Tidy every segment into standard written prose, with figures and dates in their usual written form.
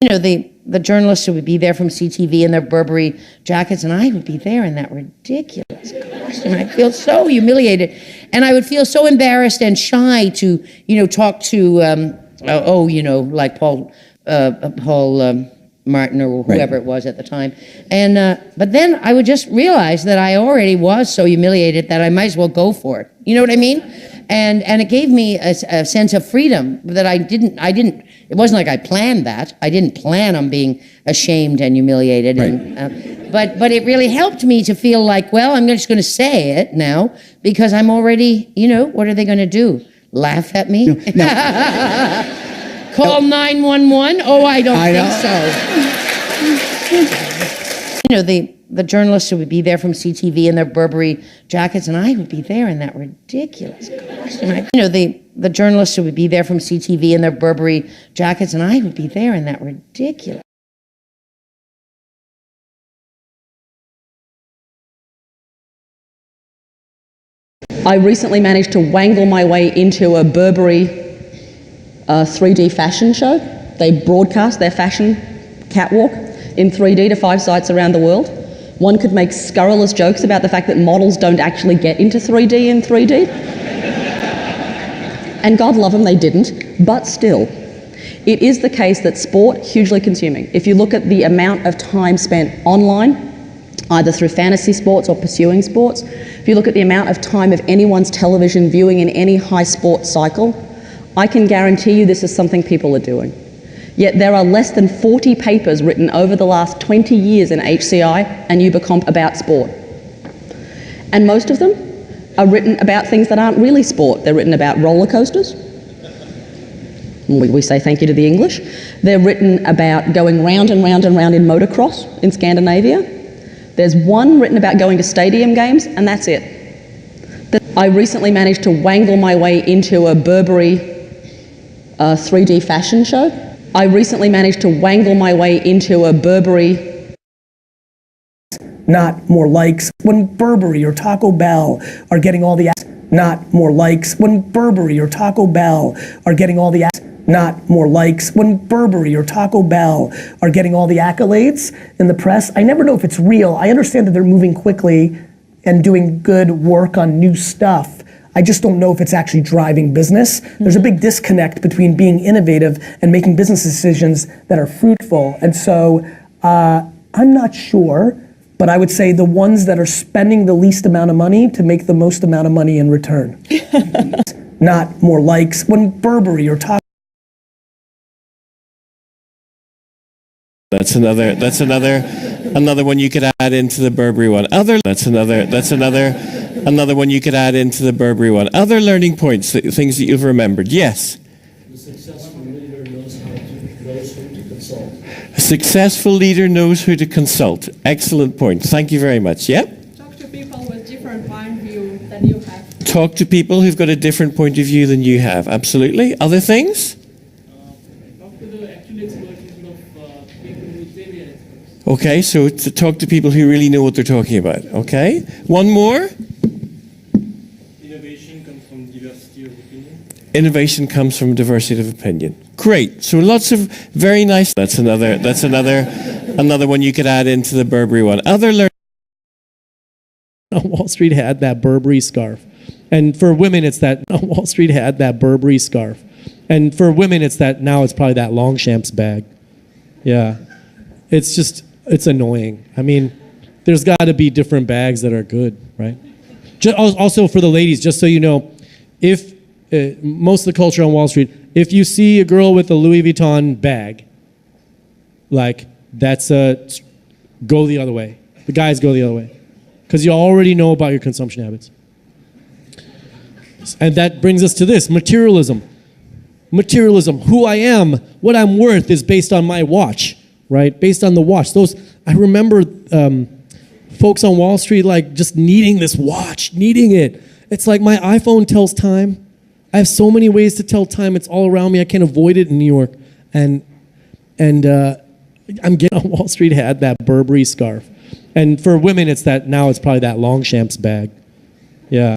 You know, the journalists who would be there from CTV in their Burberry jackets, and I would be there in that ridiculous costume. I'd feel so humiliated, and I would feel so embarrassed and shy to, talk to, like Paul Martin or whoever it was at the time. And but then I would just realize that I already was so humiliated that I might as well go for it. You know what I mean? And it gave me a sense of freedom that I didn't, it wasn't like I planned that. I didn't plan on being ashamed and humiliated. Right. And, but it really helped me to feel like, well, I'm just going to say it now because I'm already, what are they going to do? Laugh at me? No. Call 911? Oh, I don't think so. The journalists who would be there from CTV in their Burberry jackets, and I would be there in that ridiculous costume. The journalists who would be there from CTV in their Burberry jackets, and I would be there in that ridiculous. I recently managed to wangle my way into a Burberry 3D fashion show. They broadcast their fashion catwalk in 3D to 5 sites around the world. One could make scurrilous jokes about the fact that models don't actually get into 3D in 3D. And God love them, they didn't. But still, it is the case that sport, hugely consuming. If you look at the amount of time spent online, either through fantasy sports or pursuing sports, if you look at the amount of time of anyone's television viewing in any high sports cycle, I can guarantee you this is something people are doing. Yet there are less than 40 papers written over the last 20 years in HCI and UberComp about sport. And most of them are written about things that aren't really sport. They're written about roller coasters. We say thank you to the English. They're written about going round and round and round in motocross in Scandinavia. There's one written about going to stadium games, and that's it. I recently managed to wangle my way into a Burberry 3D fashion show. I recently managed to wangle my way into a Burberry. Not more likes when Burberry or Taco Bell are getting all the not more likes when Burberry or Taco Bell are getting all the not more likes when Burberry or Taco Bell are getting all the accolades in the press. I never know if it's real. I understand that they're moving quickly and doing good work on new stuff. I just don't know if it's actually driving business. There's a big disconnect between being innovative and making business decisions that are fruitful. And so I'm not sure, but I would say the ones that are spending the least amount of money to make the most amount of money in return. Not more likes when Burberry or Taco. That's another one you could add into the Burberry one. Another one you could add into the Burberry one. Other learning points, things that you've remembered. Yes. The successful leader knows who to consult. A successful leader knows who to consult. Excellent point. Thank you very much. Yeah. Talk to people with different point of view than you have. Talk to people who've got a different point of view than you have. Absolutely. Other things? Talk to the actual experts instead of people who say they are experts. Okay, so to talk to people who really know what they're talking about. Okay. One more. Innovation comes from diversity of opinion. Innovation comes from diversity of opinion. Great. So lots of very nice. That's another one you could add into the Burberry one. Other learning. Wall Street had that Burberry scarf. And for women, it's that Wall Street had that Burberry scarf. And for women, it's that now it's probably that Longchamps bag. Yeah. It's annoying. I mean, there's got to be different bags that are good, right? Also for the ladies, just so you know, if most of the culture on Wall Street, if you see a girl with a Louis Vuitton bag, like that's go the other way. The guys go the other way. Because you already know about your consumption habits. And that brings us to this, materialism. Materialism, who I am, what I'm worth is based on my watch, right? Based on the watch. I remember folks on Wall Street like just needing this watch, needing it. It's like my iPhone tells time. I have so many ways to tell time. It's all around me. I can't avoid it in New York. And I'm getting on Wall Street had that Burberry scarf. And for women, it's probably that Longchamps bag. Yeah.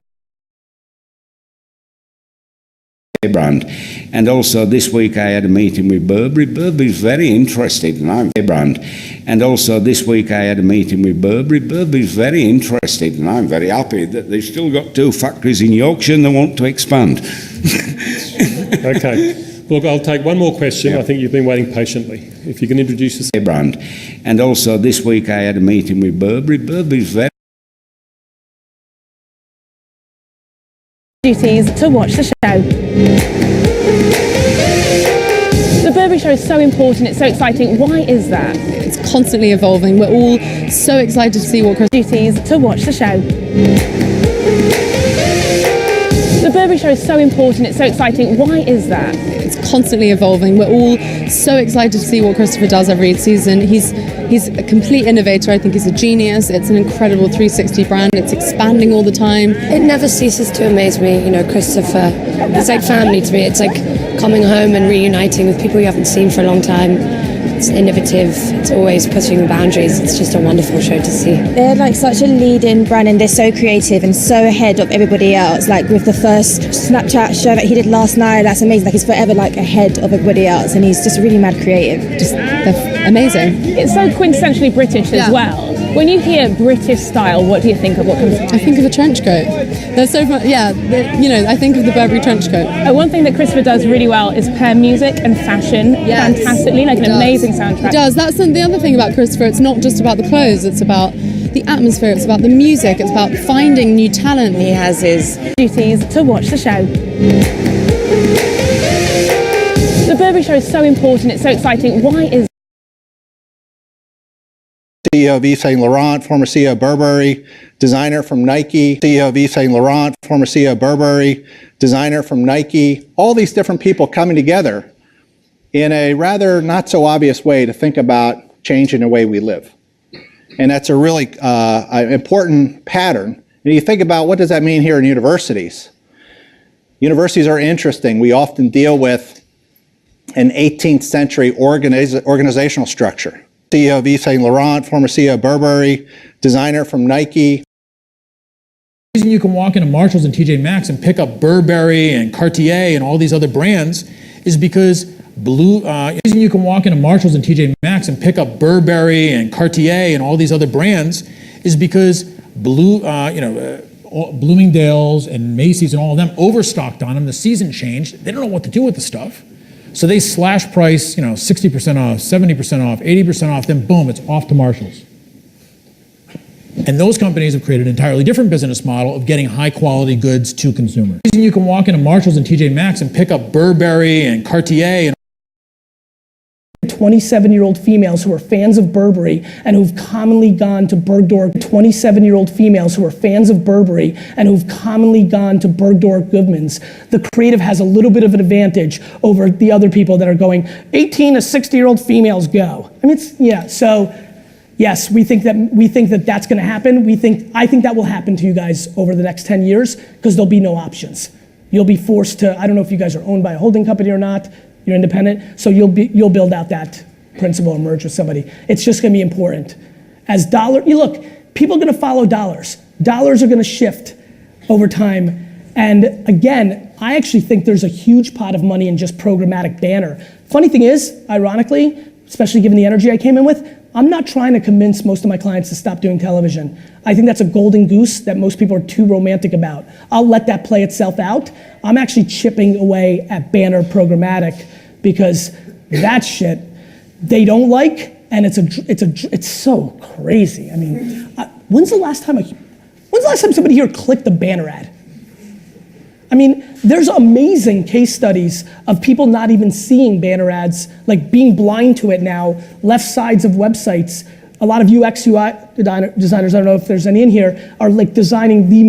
brand. And also this week I had a meeting with Burberry. Burberry's very interested, and I'm a brand. And also this week I had a meeting with Burberry. Burberry's very interested, and I'm very happy that they've still got 2 factories in Yorkshire and they want to expand. Okay. Look, I'll take one more question. I think you've been waiting patiently. If you can introduce yourself. Brand. And also this week I had a meeting with Burberry. Burberry's very duties to watch the show. The Burberry show is so important, it's so exciting. Why is that? It's constantly evolving. We're all so excited to see what duties to watch the show. The Burberry show is so important, it's so exciting. Why is that? It's constantly evolving. We're all so excited to see what Christopher does every season. He's a complete innovator. I think he's a genius. It's an incredible 360 brand. It's expanding all the time. It never ceases to amaze me. You know, Christopher, it's like family to me. It's like coming home and reuniting with people you haven't seen for a long time. It's innovative. It's always pushing the boundaries. It's just a wonderful show to see. They're like such a leading brand and they're so creative and so ahead of everybody else. Like with the first Snapchat show that he did last night, that's amazing. Like he's forever like ahead of everybody else and he's just really mad creative. Just they're amazing. It's so quintessentially British as well. When you hear British style, what do you think of? What comes to mind? I think of a trench coat. They're so fun. Yeah, you know, I think of the Burberry trench coat. One thing that Christopher does really well is pair music and fashion fantastically, like an amazing soundtrack. It does. That's the other thing about Christopher. It's not just about the clothes. It's about the atmosphere. It's about the music. It's about finding new talent. He has his duties to watch the show. The Burberry show is so important. It's so exciting. Why is CEO of Yves Saint Laurent, former CEO of Burberry, designer from Nike, CEO of Yves Saint Laurent, former CEO of Burberry, designer from Nike, all these different people coming together in a rather not so obvious way to think about changing the way we live. And that's a really important pattern. And you think about what does that mean here in universities? Universities are interesting. We often deal with an 18th century organizational structure. CEO of Yves Saint Laurent, former CEO of Burberry, designer from Nike. The reason you can walk into Marshalls and TJ Maxx and pick up Burberry and Cartier and all these other brands is because the reason you can walk into Marshalls and TJ Maxx and pick up Burberry and Cartier and all these other brands is because Bloomingdale's and Macy's and all of them overstocked on them. The season changed. They don't know what to do with the stuff. So they slash price, 60% off, 70% off, 80% off, then boom, it's off to Marshalls. And those companies have created an entirely different business model of getting high quality goods to consumers. The reason you can walk into Marshalls and TJ Maxx and pick up Burberry and Cartier and 27-year-old females who are fans of Burberry and who've commonly gone to Bergdorf. 27-year-old females who are fans of Burberry and who've commonly gone to Bergdorf Goodman's. The creative has a little bit of an advantage over the other people that are going 18 to 60-year-old females go. I mean, so yes, we think that that's going to happen. I think that will happen to you guys over the next 10 years because there'll be no options. You'll be forced to, I don't know if you guys are owned by a holding company or not. You're independent, so you'll build out that principle or merge with somebody. It's just going to be important. As look, people are going to follow dollars. Dollars are going to shift over time. And again, I actually think there's a huge pot of money in just programmatic banner. Funny thing is, ironically, especially given the energy I came in with, I'm not trying to convince most of my clients to stop doing television. I think that's a golden goose that most people are too romantic about. I'll let that play itself out. I'm actually chipping away at banner programmatic because that shit they don't like, and it's so crazy. I mean, when's the last time somebody here clicked a banner ad? I mean, there's amazing case studies of people not even seeing banner ads, like being blind to it now, left sides of websites. A lot of UX, UI designers, I don't know if there's any in here, are like designing the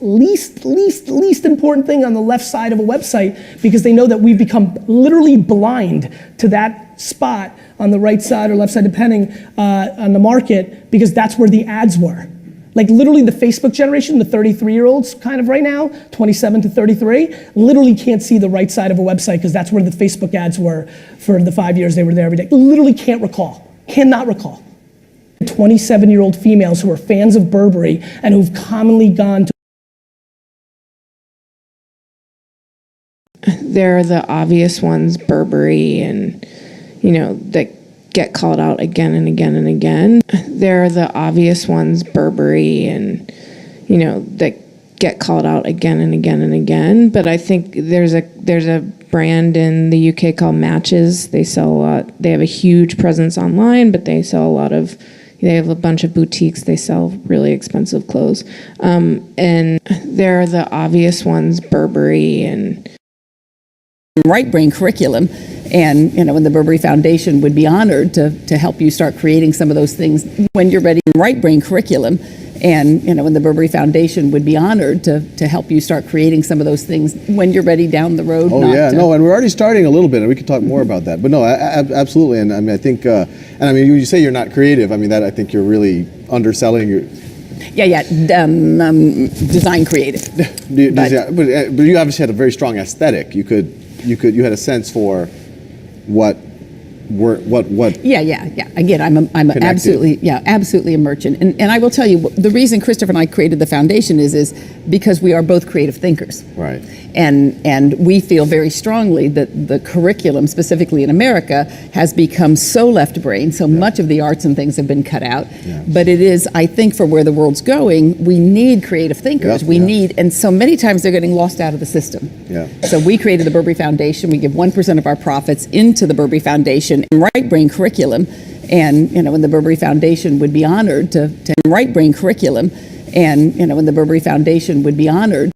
least important thing on the left side of a website because they know that we've become literally blind to that spot on the right side or left side, depending on the market, because that's where the ads were. Like literally the Facebook generation, the 33-year-olds kind of right now, 27 to 33, literally can't see the right side of a website because that's where the Facebook ads were for the 5 years they were there every day. Literally cannot recall. 27-year-old females who are fans of Burberry and who've commonly gone to there are the obvious ones, Burberry, and, you know, that get called out again and again and again. There are the obvious ones, Burberry, and, you know, that get called out again and again and again. But I think there's a brand in the UK called Matches. They sell a lot. They have a huge presence online, but they sell a lot of. They have a bunch of boutiques. They sell really expensive clothes. And there are the obvious ones, Burberry and right brain curriculum. And, you know, and the Burberry Foundation would be honored to help you start creating some of those things when you're ready. Right brain curriculum. And, you know, and the Burberry Foundation would be honored to help you start creating some of those things when you're ready down the road. Oh, yeah, no, and we're already starting a little bit, and we could talk more about that. But no, absolutely, and I mean, I think, and I mean, you say you're not creative. I mean, that I think you're really underselling your. Design creative. But you obviously had a very strong aesthetic. You had a sense for what. Yeah. Again, I'm absolutely a merchant, and I will tell you the reason Christopher and I created the foundation is because we are both creative thinkers, right? And we feel very strongly that the curriculum, specifically in America, has become so left brain. So much of the arts and things have been cut out. Yeah. But it is, I think, for where the world's going, we need creative thinkers. And so many times they're getting lost out of the system. Yeah. So we created the Burberry Foundation. We give 1% of our profits into the Burberry Foundation and right brain curriculum. And, you know, and the Burberry Foundation would be honored to right brain curriculum. And, you know, and the Burberry Foundation would be honored